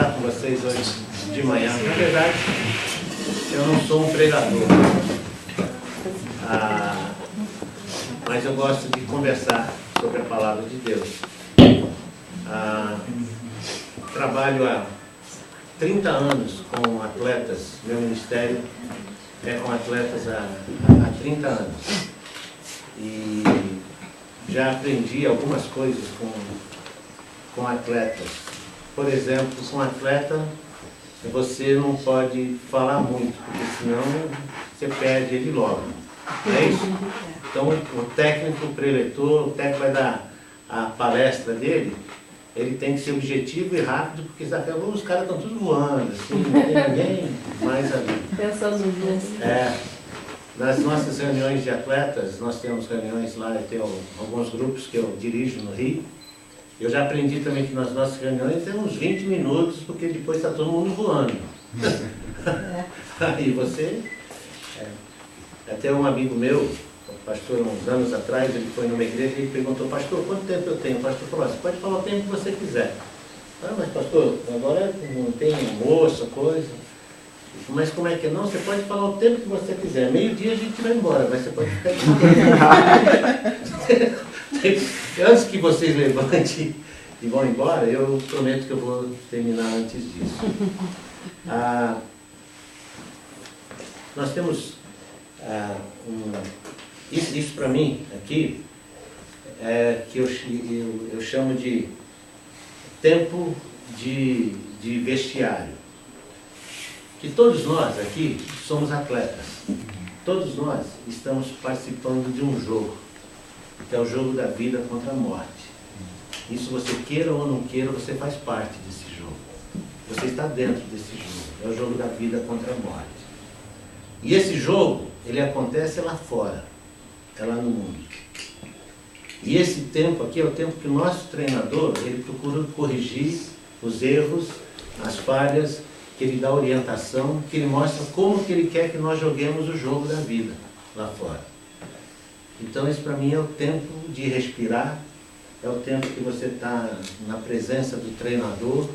conversar com vocês hoje de manhã. Na verdade, eu não sou um pregador, mas eu gosto de conversar sobre a palavra de Deus. Trabalho há 30 anos com atletas, meu ministério é com atletas há 30 anos. E já aprendi algumas coisas com atletas. Por exemplo, com atleta, você não pode falar muito, porque senão você perde ele logo. É isso? Então, o técnico, o preletor, o técnico vai dar a palestra dele, ele tem que ser objetivo e rápido, porque os caras estão todos voando, assim, não tem ninguém mais ali. Pensando nisso. Nas nossas reuniões de atletas, nós temos reuniões lá, eu tenho alguns grupos que eu dirijo no Rio. Eu já aprendi também que nas nossas reuniões tem uns 20 minutos, porque depois está todo mundo voando. Aí você... Até um amigo meu, pastor, uns anos atrás, ele foi numa igreja e perguntou: pastor, quanto tempo eu tenho? O pastor falou: você pode falar o tempo que você quiser. Mas pastor, agora não tem almoço, coisa. Mas como é que é? Não, você pode falar o tempo que você quiser. Meio-dia a gente vai embora, mas você pode ficar aqui. Antes que vocês levantem e vão embora, eu prometo que eu vou terminar antes disso. Nós temos isso para mim aqui, que eu chamo de tempo de vestiário. Que todos nós aqui somos atletas. Todos nós estamos participando de um jogo, que é o jogo da vida contra a morte. Isso você queira ou não queira, você faz parte desse jogo. Você está dentro desse jogo. É o jogo da vida contra a morte. E esse jogo, ele acontece lá fora, é lá no mundo. E esse tempo aqui é o tempo que o nosso treinador, ele procura corrigir os erros, as falhas, que ele dá orientação, que ele mostra como que ele quer que nós joguemos o jogo da vida lá fora. Então esse para mim é o tempo de respirar, é o tempo que você está na presença do treinador,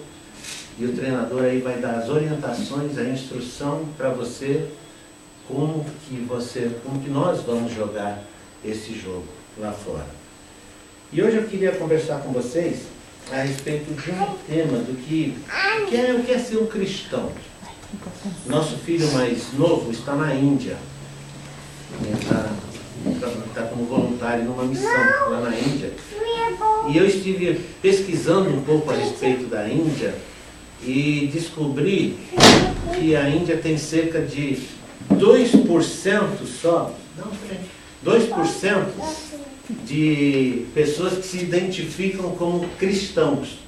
e o treinador aí vai dar as orientações, a instrução para você, como que nós vamos jogar esse jogo lá fora. E hoje eu queria conversar com vocês a respeito de um tema do que é ser um cristão. Nosso filho mais novo está na Índia. Ele está como voluntário numa missão lá na Índia. E eu estive pesquisando um pouco a respeito da Índia e descobri que a Índia tem cerca de 2% só, 2% de pessoas que se identificam como cristãos.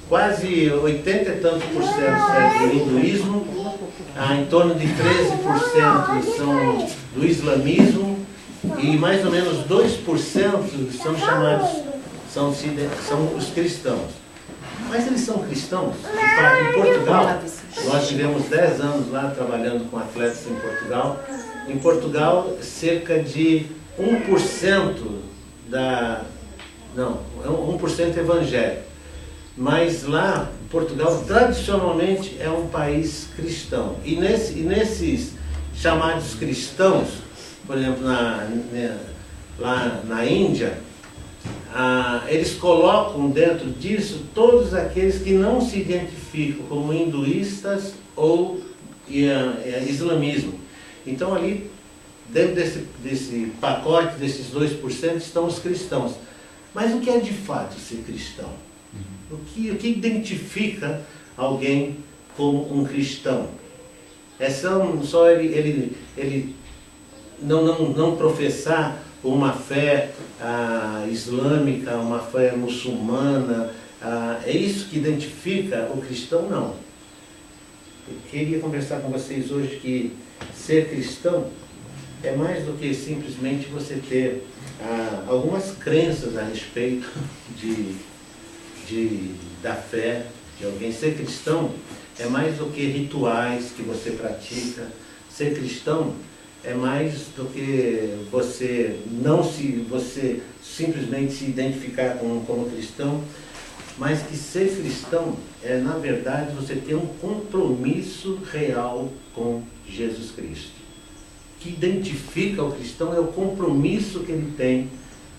Quase 80 e tantos por cento é do hinduísmo, em torno de 13% são do islamismo e mais ou menos 2% são chamados, são os cristãos. Mas eles são cristãos? Em Portugal, nós tivemos 10 anos lá trabalhando com atletas em Portugal. Em Portugal, cerca de 1% 1% evangélico. Mas lá, Portugal, tradicionalmente, é um país cristão. E nesses chamados cristãos, por exemplo, lá na Índia, eles colocam dentro disso todos aqueles que não se identificam como hinduístas ou islamismo. Então ali, dentro desse pacote, desses 2%, estão os cristãos. Mas o que é de fato ser cristão? O que identifica alguém como um cristão? É só ele não professar uma fé islâmica, uma fé muçulmana, é isso que identifica o cristão? Não. Eu queria conversar com vocês hoje que ser cristão é mais do que simplesmente você ter algumas crenças a respeito da fé de alguém. Ser cristão é mais do que rituais que você pratica. Ser cristão é mais do que você simplesmente se identificar como cristão. mas que ser cristão é, na verdade, você ter um compromisso real com Jesus Cristo. O que identifica o cristão é o compromisso que ele tem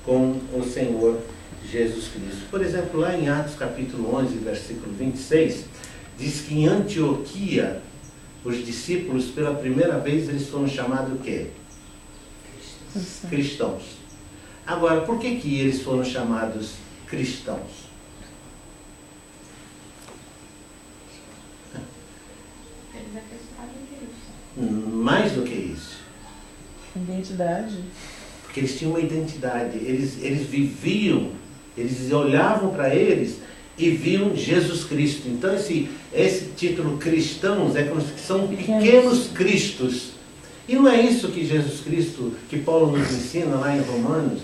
com o Senhor Jesus Cristo. Por exemplo, lá em Atos capítulo 11, versículo 26, diz que em Antioquia, os discípulos, pela primeira vez, eles foram chamados o quê? Cristãos. Agora, por que eles foram chamados cristãos? Mais do que isso. Identidade. Porque eles tinham uma identidade. Eles viviam, eles olhavam para eles e viam Jesus Cristo. Então esse título cristãos é como se são pequenos cristos. E não é isso que Jesus Cristo, que Paulo nos ensina lá em Romanos,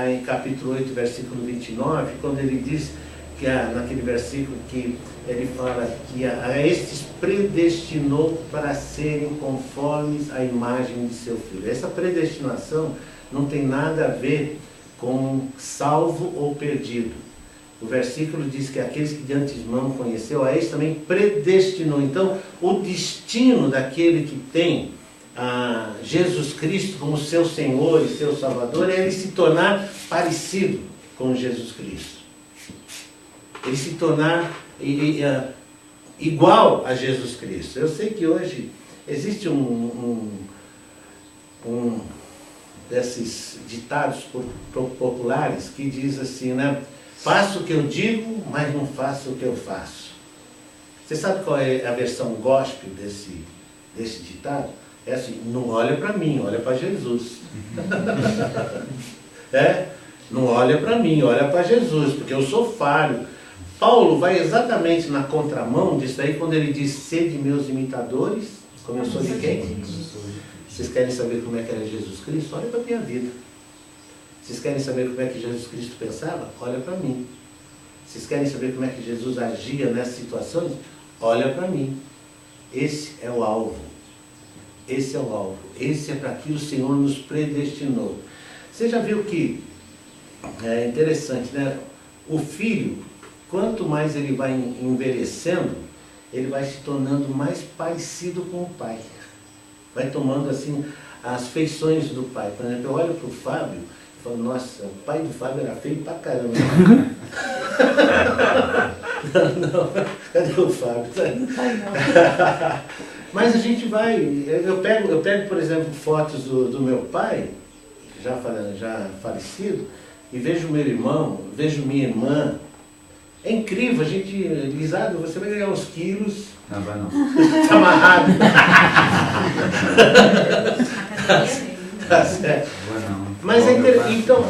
em capítulo 8, versículo 29, quando ele diz que naquele versículo que ele fala que a estes predestinou para serem conformes à imagem de seu Filho. Essa predestinação não tem nada a ver com salvo ou perdido. O versículo diz que aqueles que de antemão conheceu, a estes também predestinou. Então, o destino daquele que tem Jesus Cristo como seu Senhor e seu Salvador é ele se tornar parecido com Jesus Cristo. Ele se tornar igual a Jesus Cristo. Eu sei que hoje existe um desses ditados populares que diz assim, né? Faço o que eu digo, mas não faço o que eu faço. Você sabe qual é a versão gospel desse ditado? É assim, não olha para mim, olha para Jesus. Não olha para mim, olha para Jesus, porque eu sou falho. Paulo vai exatamente na contramão disso aí, quando ele diz, sede meus imitadores, como eu sou de quem? Vocês querem saber como é que era Jesus Cristo? Olha para a minha vida. Vocês querem saber como é que Jesus Cristo pensava? Olha para mim. Vocês querem saber como é que Jesus agia nessas situações? Olha para mim. Esse é o alvo. Esse é o alvo. Esse é para que o Senhor nos predestinou. Você já viu que é interessante, né? O filho, quanto mais ele vai envelhecendo, ele vai se tornando mais parecido com o pai. Vai tomando assim as feições do pai. Por exemplo, eu olho para o Fábio e falo, nossa, o pai do Fábio era feio pra caramba. Não, cadê o Fábio? Mas a gente vai, eu pego, por exemplo, fotos do meu pai, já falecido, e vejo meu irmão, vejo minha irmã. É incrível, a gente, Lisado, você vai ganhar uns quilos. Não, vai não. Tá amarrado. Tá certo. Mas então,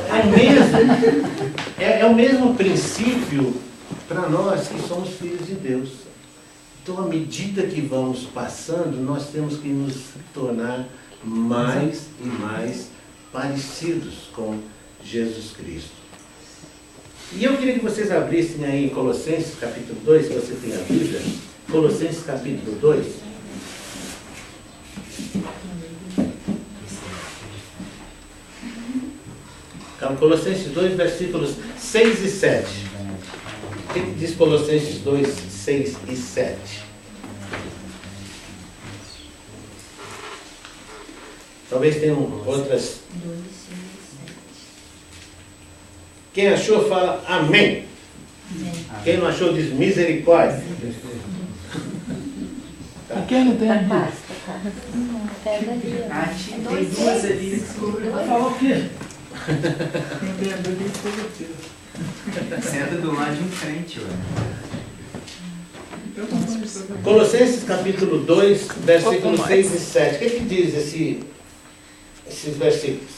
é o mesmo princípio para nós que somos filhos de Deus. Então, à medida que vamos passando, nós temos que nos tornar mais e mais parecidos com Jesus Cristo. E eu queria que vocês abrissem aí em Colossenses capítulo 2, se você tem a Bíblia. Colossenses capítulo 2. Então, Colossenses 2, versículos 6 e 7. O que diz Colossenses 2, 6 e 7? Talvez tenham outras. Quem achou, fala amém. Quem não achou, diz misericórdia. E quem não tem a Bíblia? Pega ali. Tem duas ali. Vai falar o quê? Quem tem a Bíblia tem que ter. Senta do lado de um crente, ué. Colossenses capítulo 2, versículos 6 e 7. O que diz esses versículos?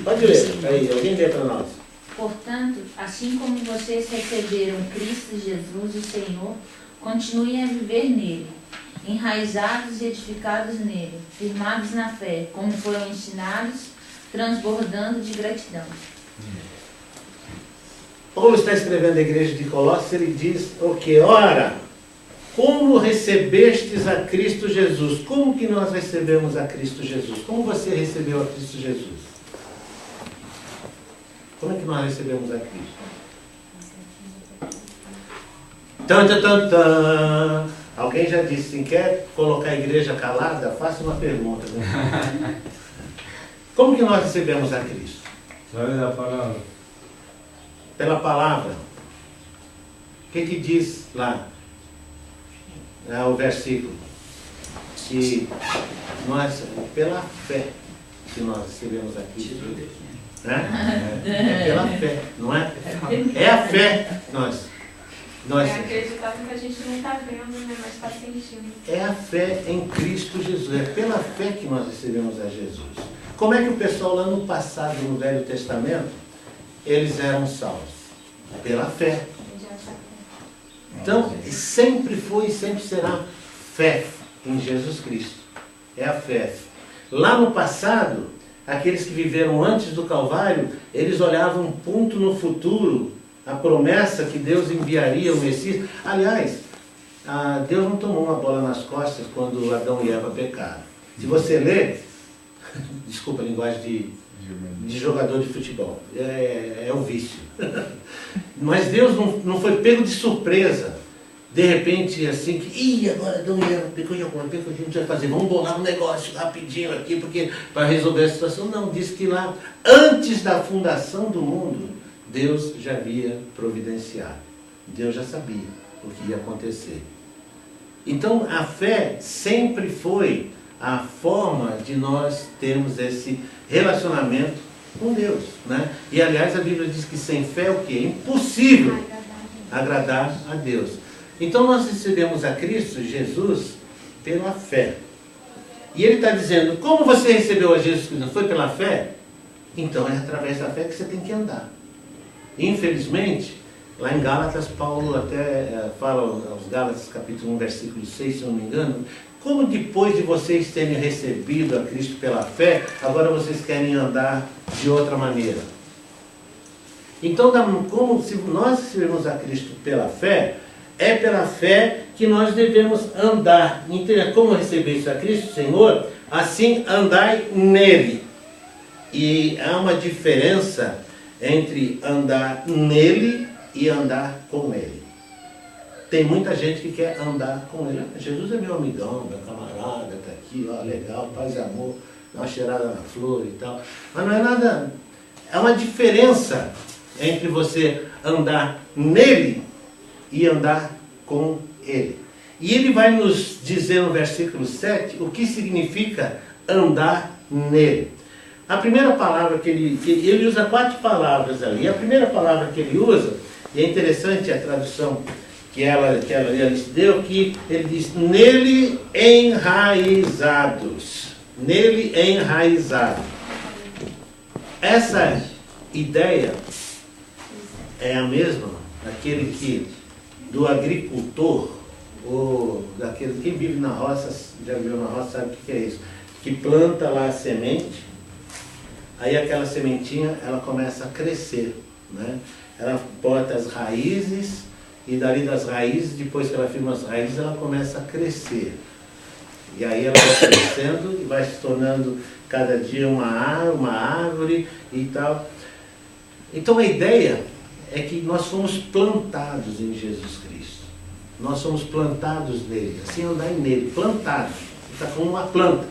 Pode ler, aí, alguém lê para nós. Portanto, assim como vocês receberam Cristo Jesus, o Senhor, continuem a viver nele, enraizados e edificados nele, firmados na fé, como foram ensinados, transbordando de gratidão. Paulo está escrevendo à igreja de Colossos, ele diz o que? Ora, como recebestes a Cristo Jesus? Como que nós recebemos a Cristo Jesus? Como você recebeu a Cristo Jesus? Como é que nós recebemos a Cristo? Tan, tan, tan, tan. Alguém já disse, assim, quer colocar a igreja calada? Faça uma pergunta. Né? Como que nós recebemos a Cristo? Através da palavra. Pela palavra. O que diz lá? O versículo. Que nós, pela fé, que nós recebemos a Cristo. Né? É pela fé, não é? É a fé. Nós, É acreditar no que a gente não está vendo, né? Mas está sentindo. é a fé em Cristo Jesus. É pela fé que nós recebemos a Jesus. Como é que o pessoal lá no passado, no Velho Testamento, eles eram salvos? Pela fé. Então, sempre foi e sempre será fé em Jesus Cristo. É a fé. Lá no passado, aqueles que viveram antes do Calvário, eles olhavam um ponto no futuro, a promessa que Deus enviaria o Messias. Aliás, Deus não tomou uma bola nas costas quando Adão e Eva pecaram. Se você ler, desculpa a linguagem de jogador de futebol, é o vício. Mas Deus não foi pego de surpresa. De repente, assim, que agora Adão e Eva pecou de alguma coisa, o que a gente vai fazer? Vamos bolar um negócio rapidinho aqui, porque para resolver a situação. Não, diz que lá, antes da fundação do mundo, Deus já havia providenciado. Deus já sabia o que ia acontecer. Então, a fé sempre foi a forma de nós termos esse relacionamento com Deus, né? E, aliás, a Bíblia diz que sem fé é o quê? É impossível agradar a Deus. Então, nós recebemos a Cristo, Jesus, pela fé. E ele está dizendo, como você recebeu a Jesus Cristo? Foi pela fé? Então, é através da fé que você tem que andar. Infelizmente, lá em Gálatas, Paulo até fala aos Gálatas, capítulo 1, versículo 6, se eu não me engano, como depois de vocês terem recebido a Cristo pela fé, agora vocês querem andar de outra maneira. Então, como se nós recebemos a Cristo pela fé, é pela fé que nós devemos andar. Então, como receber a Cristo, Senhor? Assim andai nele. E há uma diferença entre andar nele e andar com ele. Tem muita gente que quer andar com ele. Jesus é meu amigão, meu camarada, está aqui, ó, legal, paz e amor, dá uma cheirada na flor e tal. Mas não é nada. É uma diferença entre você andar nele e andar com ele. E ele vai nos dizer no versículo 7 o que significa andar nele. A primeira palavra que ele usa 4 palavras ali. A primeira palavra que ele usa, e é interessante a tradução que ela deu, que ele diz, nele enraizados. Nele enraizado. Essa ideia é a mesma, aquele que, do agricultor, ou daquele que vive na roça, já viveu na roça, sabe o que é isso? Que planta lá a semente, aí aquela sementinha, ela começa a crescer, né? Ela bota as raízes, e dali das raízes, depois que ela firma as raízes, ela começa a crescer. E aí ela vai crescendo e vai se tornando cada dia uma árvore e tal. Então a ideia é que nós fomos plantados em Jesus Cristo. Nós somos plantados nele, assim andar nele, plantados. Está como uma planta.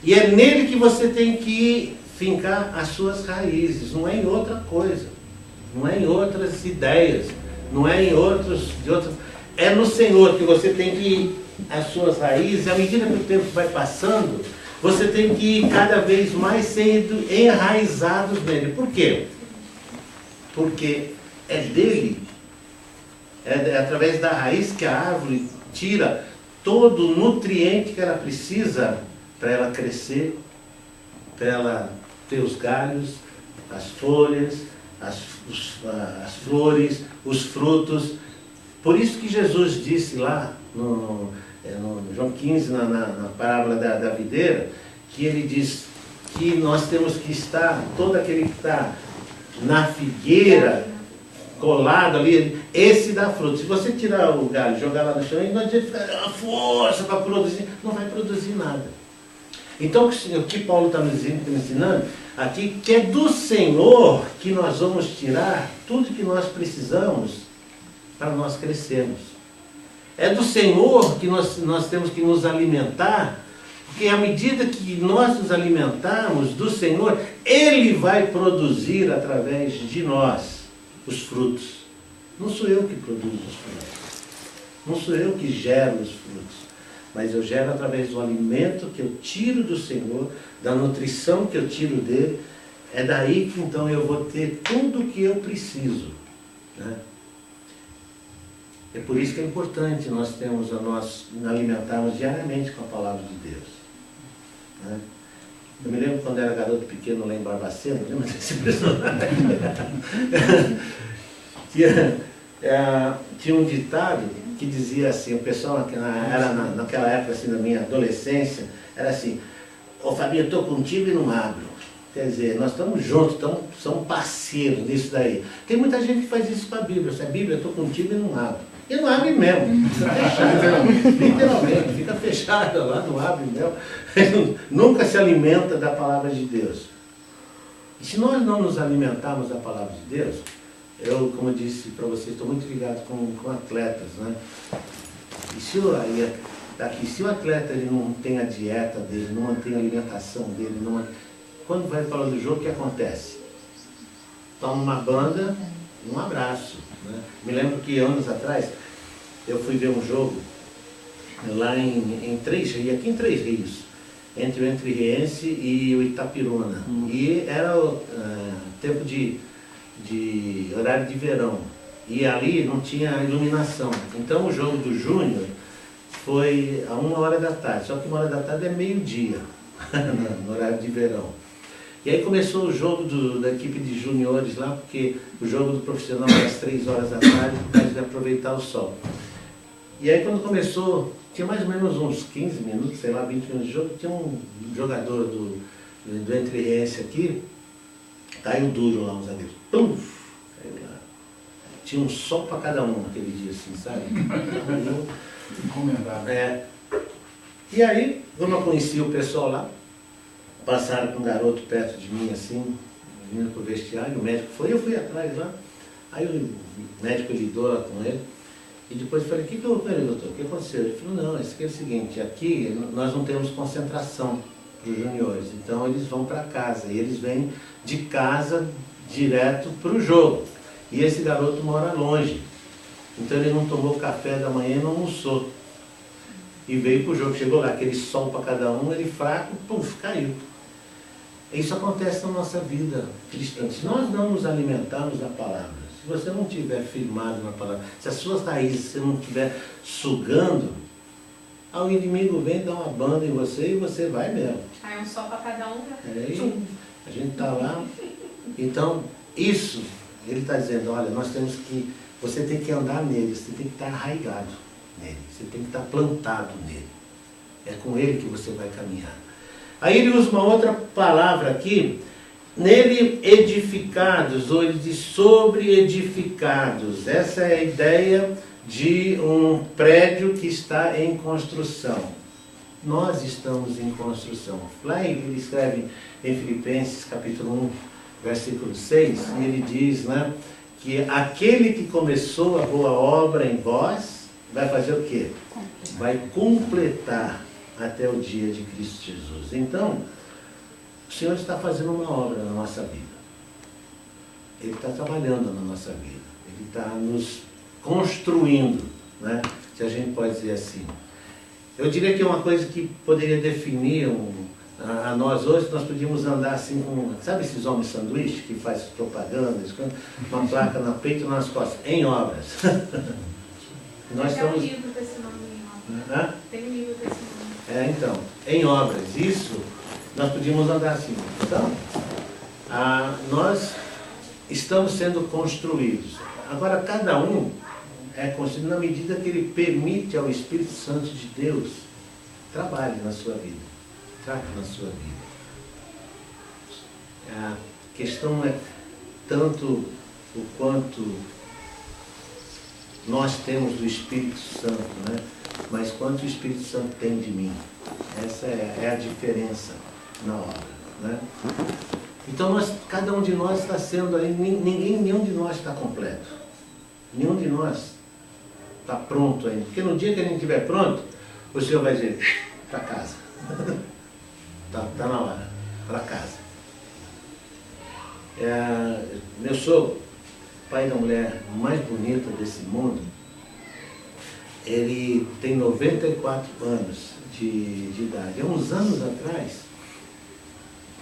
E é nele que você tem que fincar as suas raízes, não é em outra coisa, não é em outras ideias, não é em outros. É no Senhor que você tem que ir as suas raízes. À medida que o tempo vai passando, você tem que ir cada vez mais sendo enraizados nele. Por quê? Porque é dele, é através da raiz que a árvore tira todo o nutriente que ela precisa para ela crescer, para ela ter os galhos, as folhas, as flores, os frutos. Por isso que Jesus disse lá no João 15, na parábola da videira, que ele diz que nós temos que estar, todo aquele que está na figueira, colado ali, esse dá fruto. Se você tirar o galho e jogar lá no chão, ele não adianta ficar uma força para produzir, não vai produzir nada. Então o que Paulo está nos ensinando aqui, que é do Senhor que nós vamos tirar tudo que nós precisamos para nós crescermos. É do Senhor que nós temos que nos alimentar, porque à medida que nós nos alimentarmos do Senhor, Ele vai produzir através de nós os frutos. Não sou eu que produzo os frutos. Não sou eu que gero os frutos. Mas eu gero através do alimento que eu tiro do Senhor, da nutrição que eu tiro dele. É daí que então eu vou ter tudo o que eu preciso, né? É por isso que é importante nós alimentarmos diariamente com a palavra de Deus, né? Eu me lembro quando era garoto pequeno lá em Barbacena, lembra desse personagem? Tinha um ditado que dizia assim, o pessoal era naquela época assim, da minha adolescência, era assim: ô Fabinho, eu estou contigo e não abro. Quer dizer, nós estamos juntos, somos parceiros nisso daí. Tem muita gente que faz isso com a Bíblia. Se a Bíblia, eu estou contigo e não abro. E não abre mesmo. Fica fechada, literalmente, fica fechada lá, não abre mesmo. Nunca se alimenta da palavra de Deus. E se nós não nos alimentarmos da palavra de Deus, eu, como eu disse para vocês, estou muito ligado com atletas, né? E se o atleta ele não tem a dieta dele, não mantém a alimentação dele, quando vai para o jogo, o que acontece? Toma uma banda, um abraço, né? Me lembro que anos atrás eu fui ver um jogo lá em Três Rios, aqui em Três Rios, entre o Entrerriense e o Itapiruna. E era o tempo de horário de verão. E ali não tinha iluminação. Então o jogo do Júnior foi a 1h da tarde. Só que 1h da tarde é meio-dia, no horário de verão. E aí começou o jogo da equipe de juniores lá, porque o jogo do profissional era às 3h da tarde, por causa de aproveitar o sol. E aí quando começou, tinha mais ou menos uns 15 minutos, sei lá, 20 minutos de jogo, tinha um jogador do Entrerriense aqui, caiu duro lá, uns zagueiros. Pum! Caiu lá. Tinha um sol para cada um naquele dia, assim, sabe? Recomendável. E aí, como eu conhecia o pessoal lá, passaram com um garoto perto de mim, assim, vindo pro vestiário, o médico foi, eu fui atrás lá. Aí o médico lidou lá com ele. E depois eu falei: o que houve com ele, doutor? O que aconteceu? Ele falou: não, isso aqui é o seguinte, aqui nós não temos concentração para os juniores, então eles vão para casa, e eles vêm de casa direto para o jogo. E esse garoto mora longe, então ele não tomou café da manhã e não almoçou. E veio para o jogo, chegou lá, aquele sol para cada um, ele fraco, puf, caiu. Isso acontece na nossa vida cristã. Se nós não nos alimentarmos da palavra, se você não estiver firmado na palavra, se as suas raízes você não estiver sugando, o inimigo vem dar uma banda em você e você vai mesmo. Aí um sol para cada um. A gente está lá. Então, isso, ele está dizendo: olha, nós temos que, você tem que andar nele, você tem que estar arraigado nele, você tem que estar plantado nele. É com ele que você vai caminhar. Aí ele usa uma outra palavra aqui, nele edificados, ou ele diz sobre edificados. Essa é a ideia de um prédio que está em construção. Nós estamos em construção. Lá ele escreve em Filipenses capítulo 1, versículo 6, e ele diz, né, que aquele que começou a boa obra em vós, vai fazer o quê? Vai completar até o dia de Cristo Jesus. Então, o Senhor está fazendo uma obra na nossa vida. Ele está trabalhando na nossa vida. Ele está nos construindo, né? Se a gente pode dizer assim. Eu diria que uma coisa que poderia definir a nós hoje, nós podíamos andar assim com, sabe esses homens sanduíche que faz propagandas, uma placa no peito e nas costas, em obras. Nós Tem um estamos... livro com esse nome em obras. Tem um livro com esse nome. Então, em obras, isso, nós podíamos andar assim. Então, nós estamos sendo construídos. Agora, cada um é construído na medida que ele permite ao Espírito Santo de Deus trabalhe na sua vida, trate na sua vida. A questão não é tanto o quanto nós temos do Espírito Santo, né? Mas quanto o Espírito Santo tem de mim. Essa é a diferença na obra, né? Então cada um de nós está sendo aí, nenhum de nós está completo. Nenhum de nós está pronto ainda. Porque no dia que a gente estiver pronto, o Senhor vai dizer, para casa. Está na hora, para casa. Meu sogro, pai da mulher mais bonita desse mundo, ele tem 94 anos de idade. Há uns anos atrás,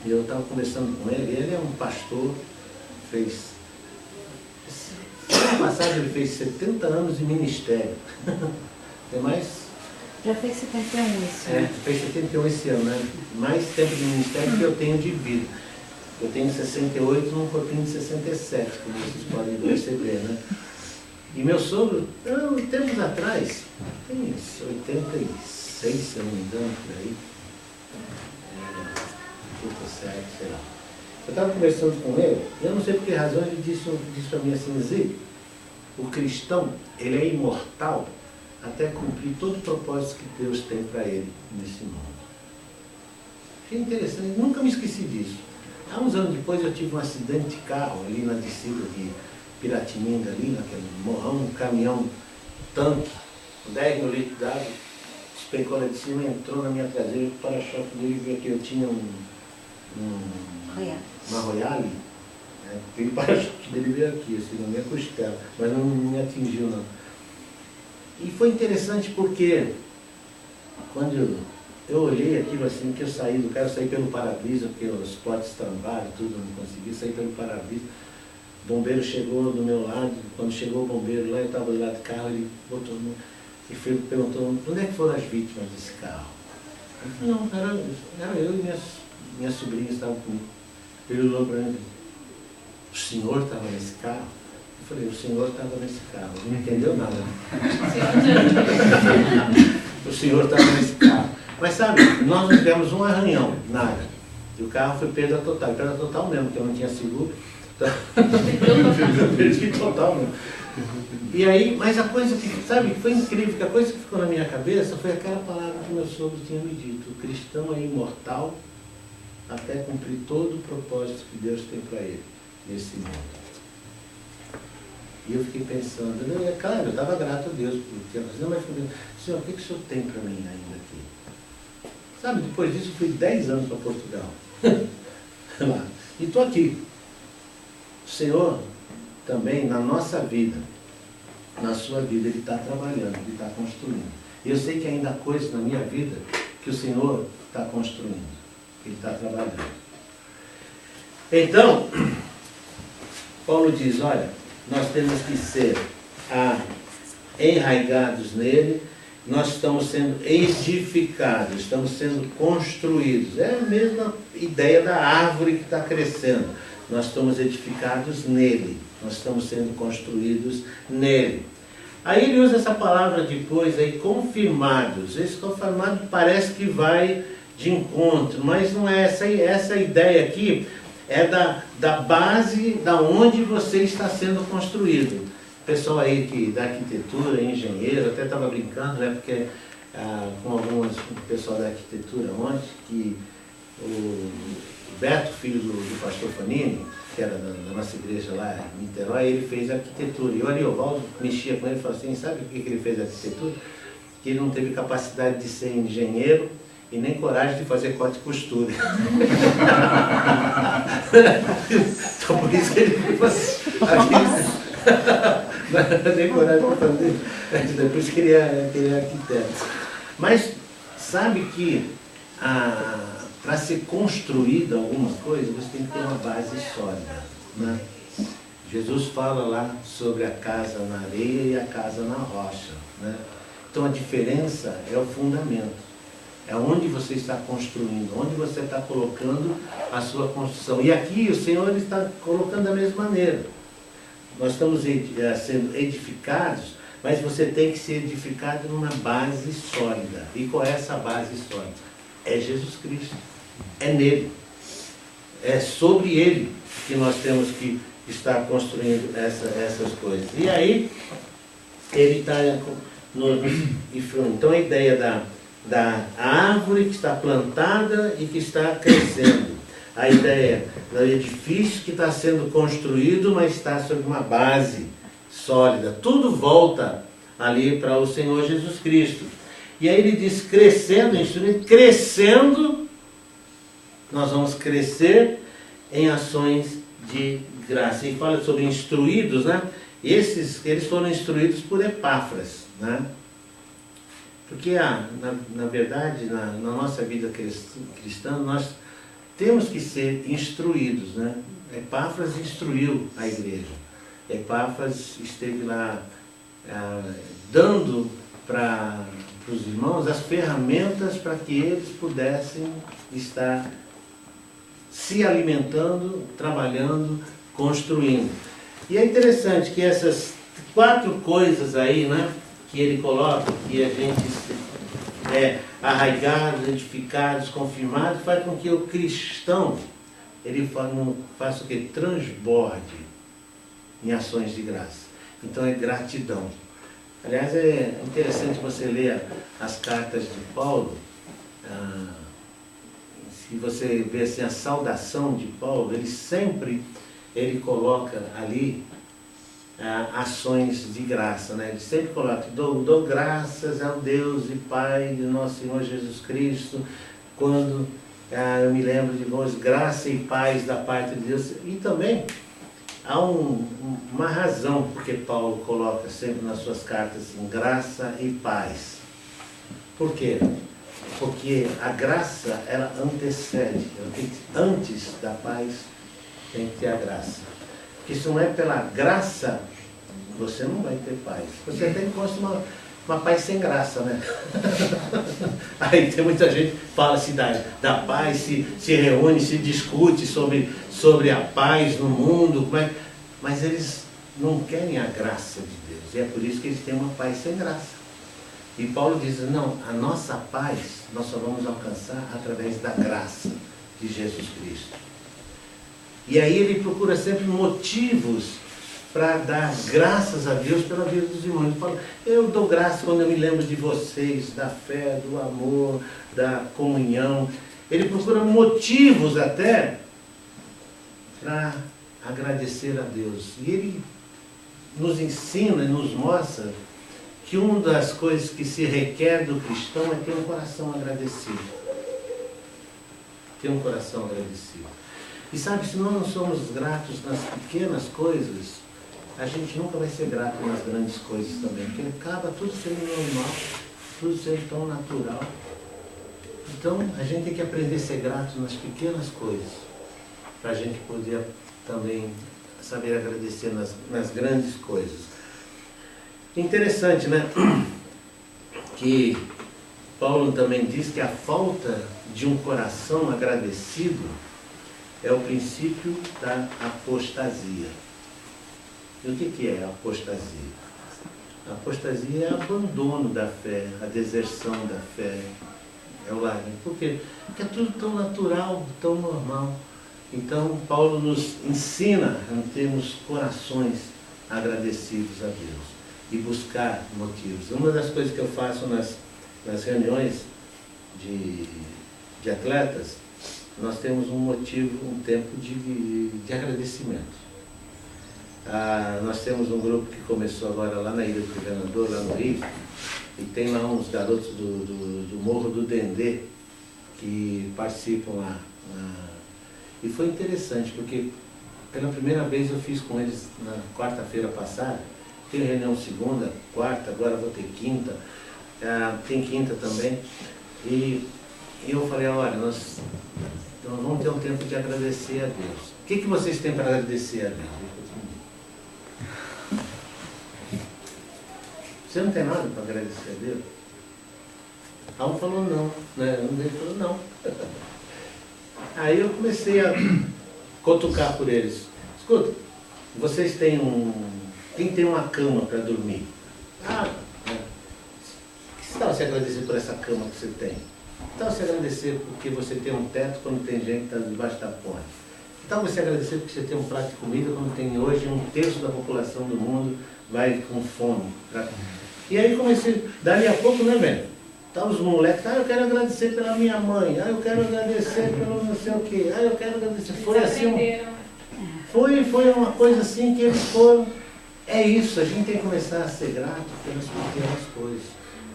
eu estava conversando com ele é um pastor, ano passado ele fez 70 anos de ministério. Tem mais? Já fez 71 esse ano. Fez 71 esse ano, né? Mais tempo de ministério que eu tenho de vida. Eu tenho 68 num corpinho de 67, como vocês podem perceber, né? E meu sogro, tempos atrás, tem uns 86, se eu não me engano, por aí. 87, sei lá. Eu estava conversando com ele, e eu não sei por que razão ele disse para mim assim, Zico, o cristão, ele é imortal até cumprir todo o propósito que Deus tem para ele nesse mundo. Achei interessante, nunca me esqueci disso. Há uns anos depois eu tive um acidente de carro ali na descida de Piratininga, ali naquele morrão, um caminhão tanque, com 10 mil litros d'água, despencou lá de cima, entrou na minha traseira, o para-choque dele veio aqui, eu tinha uma Royale, né? O para-choque dele veio aqui, assim, na minha costela, mas não me atingiu não. E foi interessante porque quando eu olhei aquilo assim, que eu saí do carro, eu saí pelo para-brisa, porque os potes trambaram, tudo, não consegui sair pelo para-brisa. O bombeiro chegou do meu lado, quando chegou o bombeiro lá, eu estava do lado do carro, ele botou e perguntou, onde é que foram as vítimas desse carro? Eu falei, não, era eu e minhas sobrinhas estavam comigo. Ele olhou para mim, o senhor estava nesse carro? Eu falei, o senhor estava nesse carro, não entendeu nada. O senhor estava nesse carro. Mas sabe, nós não tivemos um arranhão, nada. E o carro foi perda total mesmo, porque eu não tinha seguro. Eu perdi total mesmo. E aí, mas a coisa que, sabe, foi incrível, que a coisa que ficou na minha cabeça foi aquela palavra que meu sogro tinha me dito, o cristão é imortal até cumprir todo o propósito que Deus tem para ele nesse mundo. E eu fiquei pensando, claro, eu estava grato a Deus por ter fazido, mas falei, Senhor, o que o Senhor tem para mim ainda aqui? Sabe, depois disso eu fui 10 anos para Portugal. Lá. E estou aqui. O Senhor também, na nossa vida, na sua vida, Ele está trabalhando, Ele está construindo. E eu sei que ainda há coisas na minha vida que o Senhor está construindo, que Ele está trabalhando. Então, Paulo diz, olha, nós temos que ser enraigados nele, nós estamos sendo edificados, estamos sendo construídos. É a mesma ideia da árvore que está crescendo. Nós estamos edificados nele, nós estamos sendo construídos nele. Aí ele usa essa palavra depois, aí, confirmados. Esse confirmado parece que vai de encontro, mas não é essa ideia aqui, é da base da onde você está sendo construído. O pessoal aí da arquitetura, engenheiro, até estava brincando, né, porque com o pessoal da arquitetura ontem, que o Beto, filho do pastor Fanini, que era da nossa igreja lá em Niterói, ele fez arquitetura. E o Ariovaldo mexia com ele e falou assim, sabe por que ele fez arquitetura? Que ele não teve capacidade de ser engenheiro e nem coragem de fazer corte e costura. Então por isso que ele fez nem coragem para fazer. Depois que ele é arquiteto. Mas sabe que para ser construída alguma coisa, você tem que ter uma base sólida, né? Jesus fala lá sobre a casa na areia e a casa na rocha, né? Então a diferença é o fundamento. É onde você está construindo, onde você está colocando a sua construção. E aqui o Senhor está colocando da mesma maneira. Nós estamos sendo edificados, mas você tem que ser edificado numa base sólida. E qual é essa base sólida? É Jesus Cristo. É nele. É sobre ele que nós temos que estar construindo essas coisas. E aí, ele está então a ideia da árvore que está plantada e que está crescendo. A ideia do edifício que está sendo construído, mas está sobre uma base sólida. Tudo volta ali para o Senhor Jesus Cristo. E aí ele diz, crescendo, instruindo, crescendo, nós vamos crescer em ações de graça. E fala sobre instruídos, né? Eles foram instruídos por Epáfras, né? Porque, na verdade, na nossa vida cristã, nós temos que ser instruídos, né? Epáfras instruiu a igreja. Epáfras esteve lá dando para os irmãos as ferramentas para que eles pudessem estar se alimentando, trabalhando, construindo. E é interessante que essas 4 coisas aí, né, que ele coloca, que a gente é arraigados, edificados, confirmados, faz com que o cristão ele faça o que? Transborde em ações de graça. Então é gratidão. Aliás, é interessante você ler as cartas de Paulo. Se você vê assim, a saudação de Paulo, ele coloca ali ações de graça, né? Ele sempre coloca, dou graças ao Deus e Pai de nosso Senhor Jesus Cristo, quando eu me lembro de vós, graça e paz da parte de Deus. E também há uma razão porque Paulo coloca sempre nas suas cartas assim, graça e paz. Por quê? Porque a graça, ela antecede. Antes da paz, tem que ter a graça. Porque se não é pela graça, você não vai ter paz. Você até encontra uma paz sem graça, né? Aí tem muita gente que fala assim da paz, se reúne, se discute sobre a paz no mundo, mas eles não querem a graça de Deus. E é por isso que eles têm uma paz sem graça. E Paulo diz, não, a nossa paz nós só vamos alcançar através da graça de Jesus Cristo. E aí ele procura sempre motivos para dar graças a Deus pela vida dos irmãos. Ele fala, eu dou graça quando eu me lembro de vocês, da fé, do amor, da comunhão. Ele procura motivos até para agradecer a Deus. E ele nos ensina e nos mostra que uma das coisas que se requer do cristão é ter um coração agradecido. Ter um coração agradecido. E sabe, se nós não somos gratos nas pequenas coisas, a gente nunca vai ser grato nas grandes coisas também, porque acaba tudo sendo normal, tudo sendo tão natural. Então, a gente tem que aprender a ser grato nas pequenas coisas, para a gente poder também saber agradecer nas grandes coisas. Interessante, né? Que Paulo também diz que a falta de um coração agradecido é o princípio da apostasia. E o que é a apostasia? A apostasia é o abandono da fé, a deserção da fé, é o largo. Por quê? Porque é tudo tão natural, tão normal. Então, Paulo nos ensina a termos corações agradecidos a Deus e buscar motivos. Uma das coisas que eu faço nas reuniões de atletas, nós temos um motivo, um tempo de agradecimento. Nós temos um grupo que começou agora lá na Ilha do Governador, lá no Rio, e tem lá uns garotos do Morro do Dendê que participam lá. E foi interessante, porque pela primeira vez eu fiz com eles na quarta-feira passada. Tem reunião segunda, quarta, agora vou ter quinta, tem quinta também. E eu falei, olha, nós vamos ter um tempo de agradecer a Deus. O que vocês têm para agradecer a Deus? Você não tem nada para agradecer a Deus? Um falou não, né? Um deles falou não. Aí eu comecei a cutucar por eles. Escuta, vocês têm quem tem uma cama para dormir? Que tal você agradecer por essa cama que você tem? Que tal você agradecer porque você tem um teto quando tem gente que está debaixo da ponte? Que tal você agradecer porque você tem um prato de comida quando tem hoje 1/3 da população do mundo vai com fome? E aí comecei, dali a pouco, né, velho? Tá os moleques, eu quero agradecer pela minha mãe, eu quero agradecer pelo não sei o quê, eu quero agradecer. Foi assim, foi uma coisa assim que eles foram É isso, a gente tem que começar a ser grato pelas pequenas coisas.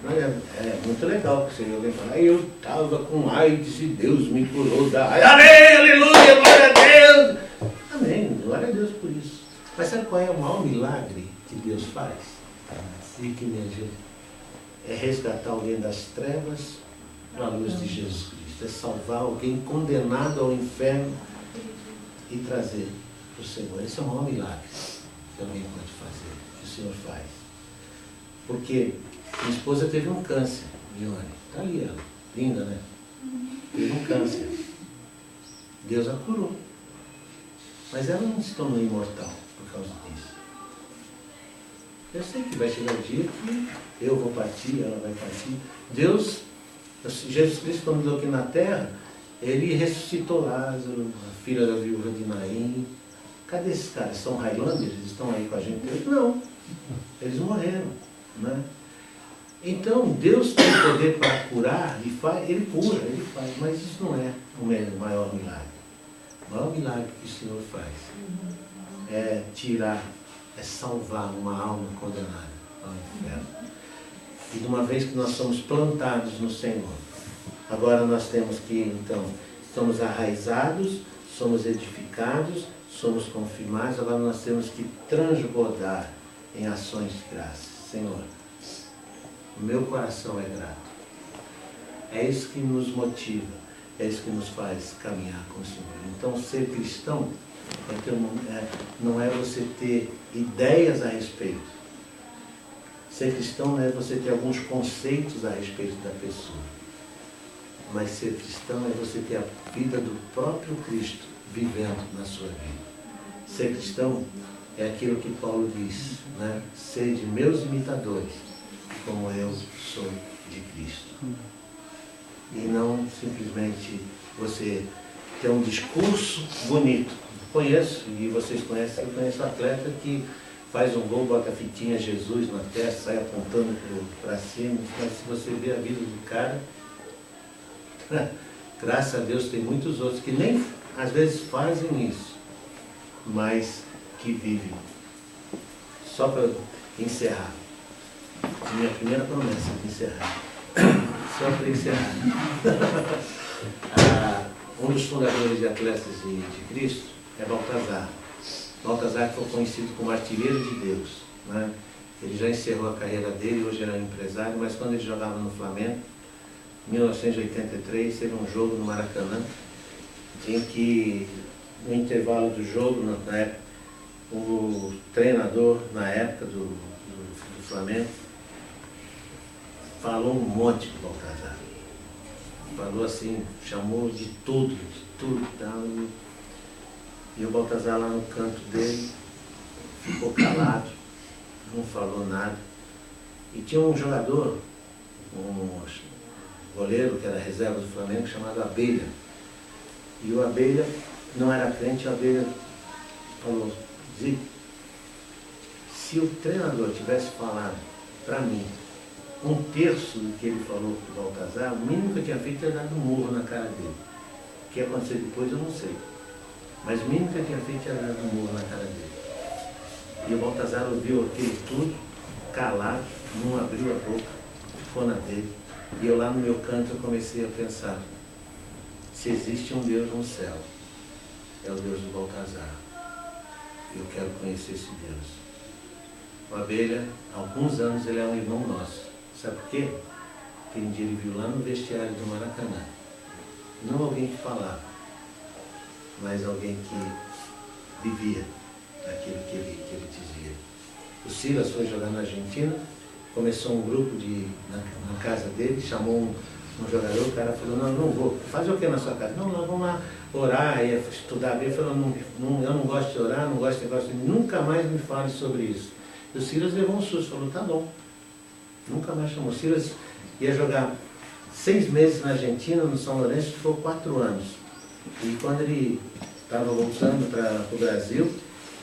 Não é muito legal que você alguém falar, eu estava com AIDS e Deus me curou da AIDS. Amém, aleluia, glória a Deus. Amém, glória a Deus por isso. Mas sabe qual é o maior milagre que Deus faz? E que me ajuda? É resgatar alguém das trevas para a luz de Jesus Cristo. É salvar alguém condenado ao inferno e trazer para o Senhor. Esse é o maior milagre que alguém pode fazer, que o Senhor faz. Porque minha esposa teve um câncer, Ione. Está ali ela, linda, né? Teve um câncer. Deus a curou. Mas ela não se tornou imortal por causa disso. Eu sei que vai chegar o dia que eu vou partir, ela vai partir. Deus, Jesus Cristo, quando veio aqui na terra, ele ressuscitou Lázaro, a filha da viúva de Naim. Cadê esses caras? São Highlanders? Eles estão aí com a gente? Não, eles morreram, né? Então, Deus tem poder para curar, e faz, ele cura, ele faz, mas isso não é o maior milagre. O maior milagre que o Senhor faz é tirar, é salvar uma alma condenada ao inferno. E de uma vez que nós somos plantados no Senhor, agora nós temos que, então, estamos arraizados, somos edificados, somos confirmados, agora nós temos que transbordar em ações de graça. Senhor, o meu coração é grato. É isso que nos motiva, é isso que nos faz caminhar com o Senhor. Então, ser cristão não é você ter ideias a respeito. Ser cristão não é você ter alguns conceitos a respeito da pessoa. Mas ser cristão é você ter a vida do próprio Cristo vivendo na sua vida. Ser cristão é aquilo que Paulo diz, né? Sede meus imitadores, como eu sou de Cristo. E não simplesmente você ter um discurso bonito. Conheço, e vocês conhecem, eu conheço um atleta que faz um gol, bota a fitinha Jesus na testa, sai apontando para cima, mas se você vê a vida do cara, graças a Deus tem muitos outros que nem às vezes fazem isso, mas que vivem. Só para encerrar, minha primeira promessa de encerrar, só para encerrar. Um dos fundadores de Atletas de Cristo é Baltazar. Baltazar foi conhecido como artilheiro de Deus, né? Ele já encerrou a carreira dele, hoje era empresário, mas quando ele jogava no Flamengo, em 1983, teve um jogo no Maracanã, em que, no intervalo do jogo, na época, o treinador, na época do Flamengo, falou um monte com o Baltazar. Falou assim, chamou de tudo tal. E o Baltazar lá no canto dele ficou calado, não falou nada. E tinha um jogador, um goleiro que era reserva do Flamengo, chamado Abelha. E o Abelha não era crente, o Abelha falou, Zico, se o treinador tivesse falado para mim um terço do que ele falou para o Baltazar, o mínimo que eu tinha feito era dar um murro na cara dele. O que ia acontecer depois eu não sei. Mas o mínimo que eu tinha feito era dar um murro na cara dele. E o Baltazar ouviu aquilo tudo, calado, não abriu a boca, ficou na dele. E eu lá no meu canto eu comecei a pensar, se existe um Deus no céu, é o Deus do Baltazar. Eu quero conhecer esse Deus. O Abelha, há alguns anos, ele é um irmão nosso. Sabe por quê? Porque um dia ele viu lá no vestiário do Maracanã, não alguém que falava, mas alguém que vivia aquilo que ele dizia. O Silas foi jogar na Argentina, começou um grupo na casa dele, chamou um jogador, o cara falou, não vou, fazer o que na sua casa? Não, vamos lá orar, estudar bem. Ele falou, eu não gosto de orar, não gosto de negócio, nunca mais me fale sobre isso. E o Silas levou um susto, falou, tá bom. Nunca mais chamou. O Silas ia jogar 6 meses na Argentina, no São Lourenço, ficou 4 anos. E quando ele estava voltando para o Brasil,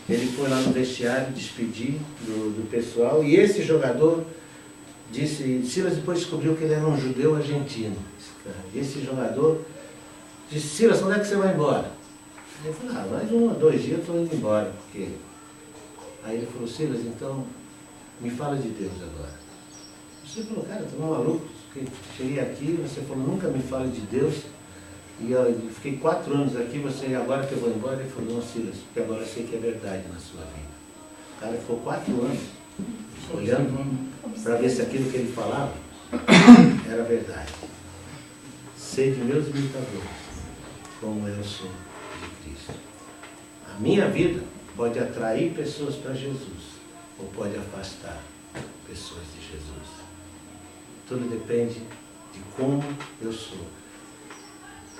ele foi lá no vestiário despedir do pessoal, e esse jogador disse, Silas depois descobriu que ele era um judeu argentino. Esse jogador disse, Silas, quando é que você vai embora? Ele falou, mais 1 ou 2 dias eu estou indo embora, porque Aí ele falou, Silas, então me fala de Deus agora. Você falou, cara, eu tô maluco, porque cheguei aqui, você falou, nunca me fale de Deus. E eu fiquei 4 anos aqui, você, agora que eu vou embora, ele falou, não, Silas, porque agora eu sei que é verdade na sua vida. O cara ficou 4 anos olhando para ver se aquilo que ele falava era verdade. Sei de meus imitadores, como eu sou de Cristo. A minha vida pode atrair pessoas para Jesus, ou pode afastar pessoas de Jesus. Tudo depende de como eu sou.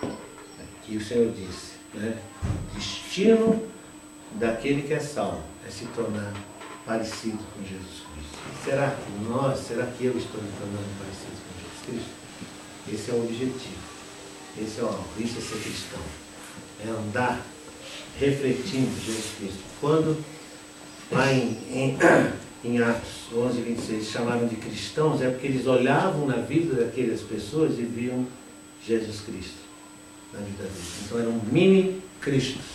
Aqui o Senhor disse, né? Destino daquele que é salvo é se tornar parecido com Jesus Cristo. Será que eu estou me tornando parecido com Jesus Cristo? Esse é o objetivo. Esse é o alvo. Isso é ser cristão. É andar refletindo Jesus Cristo. Quando lá em Atos 11, 26 chamaram de cristãos, é porque eles olhavam na vida daquelas pessoas e viam Jesus Cristo na vida deles. Então eram mini-cristos.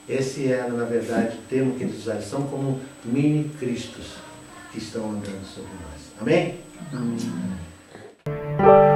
Esse era, na verdade, o termo que eles usaram. São como mini-cristos que estão andando sobre nós. Amém? Amém.